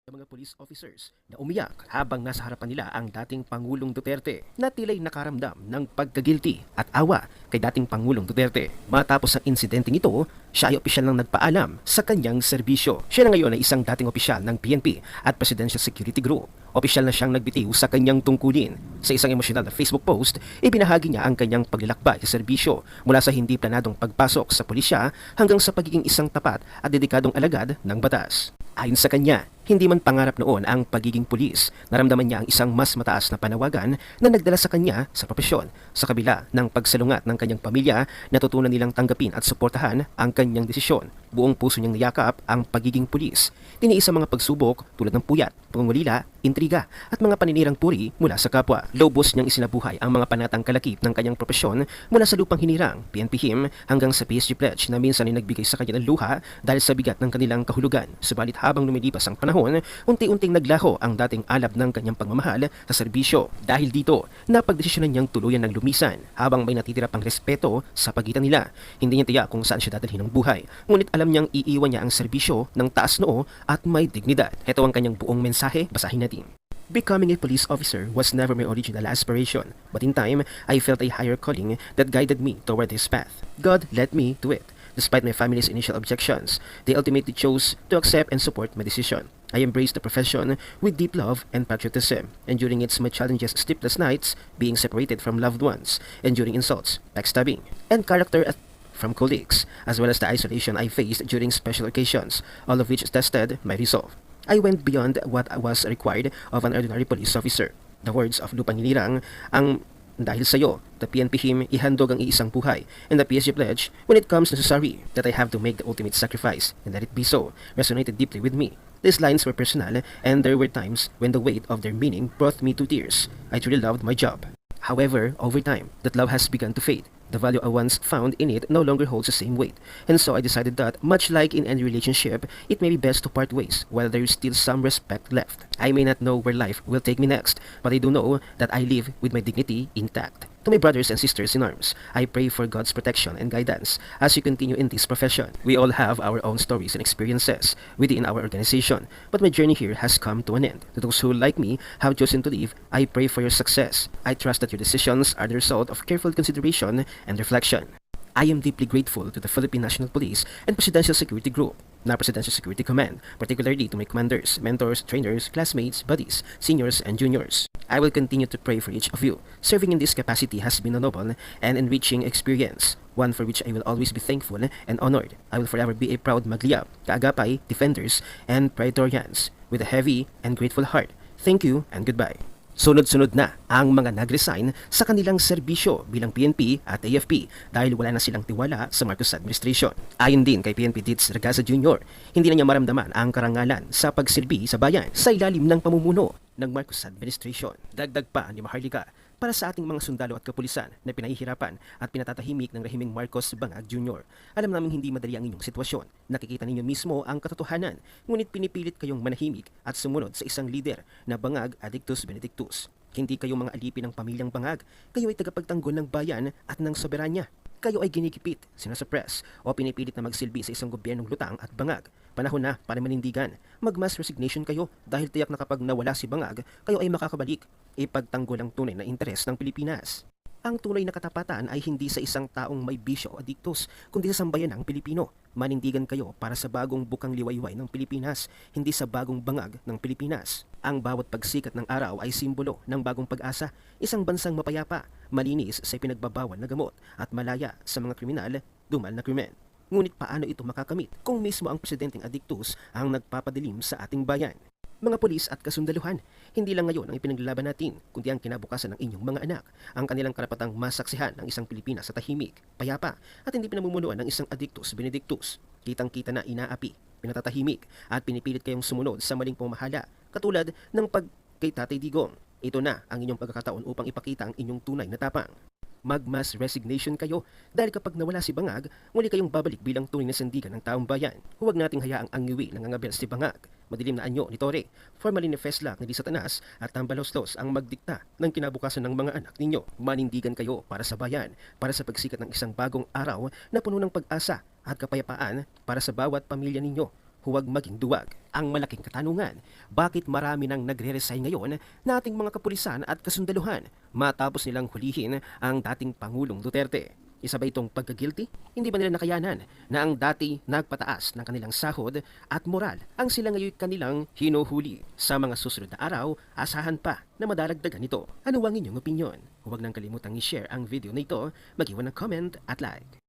Ng mga police officers na umiyak habang nasa harapan nila ang dating Pangulong Duterte na tila'y nakaramdam ng pagkagilty at awa kay dating Pangulong Duterte. Matapos ang insidenteng ito, siya ay opisyal nang nagpaalam sa kanyang serbisyo. Siya na ngayon ay isang dating opisyal ng PNP at Presidential Security Group. Opisyal na siyang nagbitiw sa kanyang tungkulin. Sa isang emosyonal na Facebook post, ibinahagi niya ang kanyang paglalakbay sa serbisyo mula sa hindi planadong pagpasok sa pulisya hanggang sa pagiging isang tapat at dedikadong alagad ng batas. Ayon sa kanya, hindi man pangarap noon ang pagiging pulis, naramdaman niya ang isang mas mataas na panawagan na nagdala sa kanya sa propesyon. Sa kabila ng pagsalungat ng kanyang pamilya, natutunan nilang tanggapin at suportahan ang kanyang desisyon. Buong puso niyang niyakap ang pagiging pulis. Tiniis ang mga pagsubok tulad ng puyat, pangungulila, intriga at mga paninirang puri mula sa kapwa. Lubos niyang isinabuhay ang mga panatang kalakip ng kanyang propesyon mula sa lupang hinirang, PNP Him hanggang sa PSG Pledge na minsan ay nagbigay sa kanya ng luha dahil sa bigat ng kanilang kahulugan. Subalit habang lumilipas ang panahon, unti-unting naglaho ang dating alab ng kanyang pagmamahal sa serbisyo. Dahil dito, napagdesisyonan niyang tuluyan ng lumisan habang may natitira pang respeto sa pagitan nila. Hindi niya tiyak kung saan siya dadalhin ng buhay, ngunit alam niyang iiwan niya ang serbisyo ng taas noo at may dignidad. Ito ang kanyang buong mensahe, basahin natin. Becoming a police officer was never my original aspiration, but in time, I felt a higher calling that guided me toward this path. God led me to it. Despite my family's initial objections, they ultimately chose to accept and support my decision. I embraced the profession with deep love and patriotism, enduring its my challenges, sleepless nights, being separated from loved ones, enduring insults, backstabbing, and from colleagues, as well as the isolation I faced during special occasions, all of which tested my resolve. I went beyond what was required of an ordinary police officer. The words of Lupang Hinirang, ang dahil sa'yo, the PNP Him, ihandog ang iisang buhay, and the PSG Pledge, when it comes necessary, that I have to make the ultimate sacrifice, and let it be so, resonated deeply with me. These lines were personal, and there were times when the weight of their meaning brought me to tears. I truly loved my job. However, over time, that love has begun to fade. The value I once found in it no longer holds the same weight, and so I decided that, much like in any relationship, it may be best to part ways while there is still some respect left. I may not know where life will take me next, but I do know that I live with my dignity intact. To my brothers and sisters in arms, I pray for God's protection and guidance as you continue in this profession. We all have our own stories and experiences within our organization, but my journey here has come to an end. To those who, like me, have chosen to leave, I pray for your success. I trust that your decisions are the result of careful consideration and reflection. I am deeply grateful to the Philippine National Police and Presidential Security Group, na Presidential Security Command, particularly to my commanders, mentors, trainers, classmates, buddies, seniors, and juniors. I will continue to pray for each of you. Serving in this capacity has been a noble and enriching experience, one for which I will always be thankful and honored. I will forever be a proud Magliab, Kaagapay, Defenders, and Praetorians, with a heavy and grateful heart. Thank you and goodbye. Sunod-sunod na ang mga nag-resign sa kanilang serbisyo bilang PNP at AFP dahil wala na silang tiwala sa Marcos administration. Ayon din kay PNP Dids Ragasa Jr., hindi na niya maramdaman ang karangalan sa pagsilbi sa bayan sa ilalim ng pamumuno ng Marcos administration. Dagdag pa ni Maharlika, para sa ating mga sundalo at kapulisan na pinahihirapan at pinatatahimik ng rehimeng Marcos Bangag Jr. Alam naming hindi madali ang inyong sitwasyon. Nakikita ninyo mismo ang katotohanan, ngunit pinipilit kayong manahimik at sumunod sa isang lider na Bangag Adictus Benedictus. Hindi kayo mga alipin ng pamilyang Bangag, kayo ay tagapagtanggol ng bayan at ng soberanya. Kayo ay ginikipit, sinasuppress o pinipilit na magsilbi sa isang gobyernong lutang at bangag. Panahon na para manindigan. Mag-mass resignation kayo dahil tiyak na kapag nawala si bangag, kayo ay makakabalik. Ipagtanggol ang tunay na interes ng Pilipinas. Ang tunay na katapatan ay hindi sa isang taong may bisyo o adiktos, kundi sa sambayan ng Pilipino. Manindigan kayo para sa bagong bukang liwayway ng Pilipinas, hindi sa bagong bangag ng Pilipinas. Ang bawat pagsikat ng araw ay simbolo ng bagong pag-asa, isang bansang mapayapa, malinis sa pinagbabawal na gamot at malaya sa mga kriminal, dumal na krimen. Ngunit paano ito makakamit kung mismo ang presidenteng adiktus ang nagpapadilim sa ating bayan? Mga pulis at kasundaluhan, hindi lang ngayon ang ipinaglalaban natin, kundi ang kinabukasan ng inyong mga anak, ang kanilang karapatang masaksihan ng isang Pilipinas sa tahimik, payapa, at hindi pinamumunuan ng isang adictus benedictus. Kitang-kita na inaapi, pinatatahimik, at pinipilit kayong sumunod sa maling pamahala, katulad ng kay Tatay Digong. Ito na ang inyong pagkakataon upang ipakita ang inyong tunay na tapang. Mag-mass resignation kayo dahil kapag nawala si Bangag, muli kayong babalik bilang tunay na sandigan ng taong bayan. Huwag nating hayaang angiwi ng angabel si Bangag. Madilim na anyo ni Tore, formally ni Feslak ni Di Satanas at Tambaloslos ang magdikta ng kinabukasan ng mga anak ninyo. Manindigan kayo para sa bayan, para sa pagsikat ng isang bagong araw na puno ng pag-asa at kapayapaan para sa bawat pamilya ninyo. huwag maging duwag. Ang malaking katanungan, bakit marami nang nagre-resign ngayon na ating mga kapulisan at kasundaluhan matapos nilang hulihin ang dating Pangulong Duterte? Isa ba itong pagka-guilty? Hindi ba nila nakayanan na ang dati nagpataas ng kanilang sahod at moral ang sila ngayon kanilang hinuhuli? Sa mga susunod na araw, asahan pa na madalagdagan ito. Ano ang inyong opinyon? Huwag nang kalimutang i-share ang video na ito, mag-iwan ng comment at like.